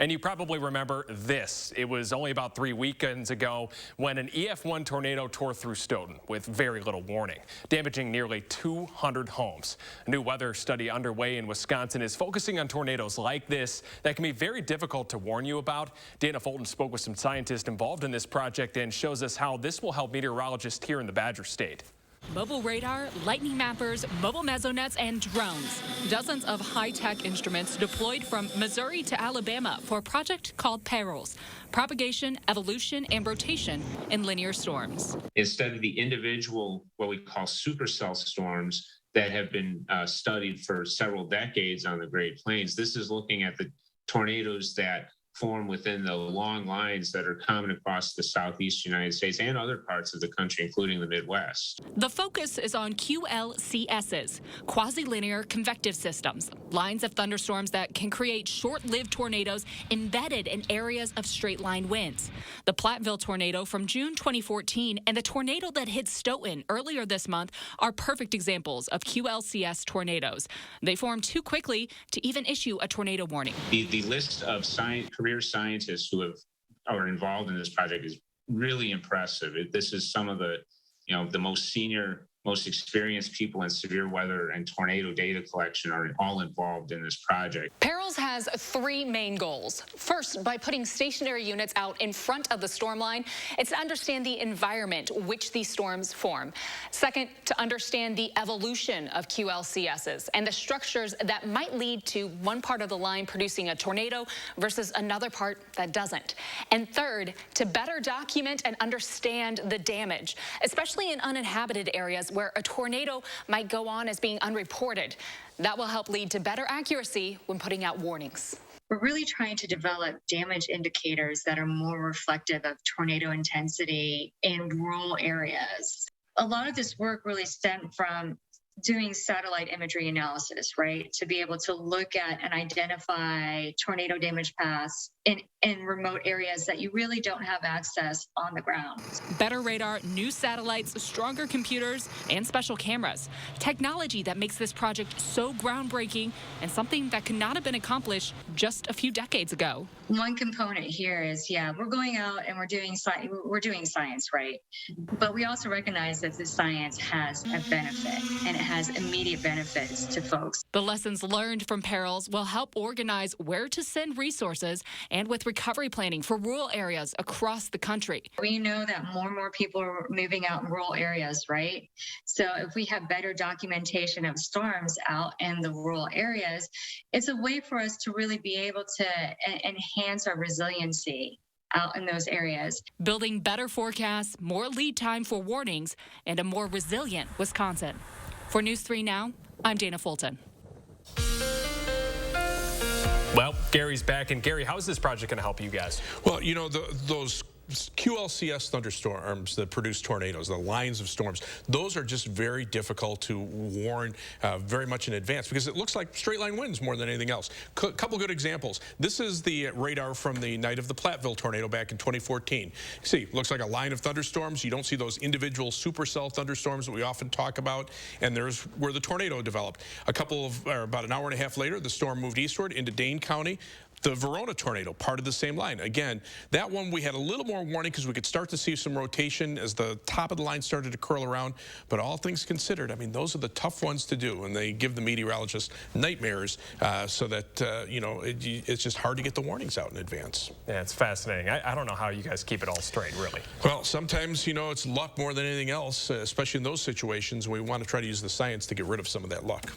And you probably remember this. It was only about 3 weekends ago when an EF1 tornado tore through Stoughton with very little warning, damaging nearly 200 homes. A new weather study underway in Wisconsin is focusing on tornadoes like this that can be very difficult to warn you about. Dana Fulton spoke with some scientists involved in this project and shows us how this will help meteorologists here in the Badger State. Mobile radar, lightning mappers, mobile mesonets, and drones. Dozens of high-tech instruments deployed from Missouri to Alabama for a project called Perils: propagation, evolution, and rotation in linear storms. Instead of the individual, what we call supercell storms that have been studied for several decades on the Great Plains, this is looking at the tornadoes that form within the long lines that are common across the southeast United States and other parts of the country, including the Midwest. The focus is on QLCSs, quasi-linear convective systems, lines of thunderstorms that can create short-lived tornadoes embedded in areas of straight-line winds. The Platteville tornado from June 2014 and the tornado that hit Stoughton earlier this month are perfect examples of QLCS tornadoes. They form too quickly to even issue a tornado warning. The list of career scientists who are involved in this project is really impressive. This is some of the most senior, most experienced people in severe weather and tornado data collection are all involved in this project. Perils has three main goals. First, by putting stationary units out in front of the storm line, it's to understand the environment which these storms form. Second, to understand the evolution of QLCSs and the structures that might lead to one part of the line producing a tornado versus another part that doesn't. And third, to better document and understand the damage, especially in uninhabited areas where a tornado might go on as being unreported. That will help lead to better accuracy when putting out warnings. We're really trying to develop damage indicators that are more reflective of tornado intensity in rural areas. A lot of this work really stemmed from doing satellite imagery analysis, right? To be able to look at and identify tornado damage paths in remote areas that you really don't have access on the ground. Better radar, new satellites, stronger computers, and special cameras. Technology that makes this project so groundbreaking and something that could not have been accomplished just a few decades ago. One component here is, we're going out and we're doing science, right? But we also recognize that this science has a benefit, and it has immediate benefits to folks. The lessons learned from Perils will help organize where to send resources and with recovery planning for rural areas across the country. We know that more and more people are moving out in rural areas, right? So if we have better documentation of storms out in the rural areas, it's a way for us to really be able to enhance our resiliency out in those areas. Building better forecasts, more lead time for warnings, and a more resilient Wisconsin. For News 3 Now, I'm Dana Fulton. Well, Gary's back. And Gary, how is this project going to help you guys? Well, those QLCS thunderstorms that produce tornadoes, the lines of storms, those are just very difficult to warn very much in advance because it looks like straight line winds more than anything else. Couple good examples. This is the radar from the night of the Platteville tornado back in 2014. See, looks like a line of thunderstorms. You don't see those individual supercell thunderstorms that we often talk about, and there's where the tornado developed. About an hour and a half later, the storm moved eastward into Dane County. The Verona tornado, part of the same line. Again, that one we had a little more warning because we could start to see some rotation as the top of the line started to curl around. But all things considered, I mean, those are the tough ones to do, and they give the meteorologists nightmares so that, it's just hard to get the warnings out in advance. Yeah, it's fascinating. I don't know how you guys keep it all straight, really. Well, sometimes, it's luck more than anything else, especially in those situations. We want to try to use the science to get rid of some of that luck.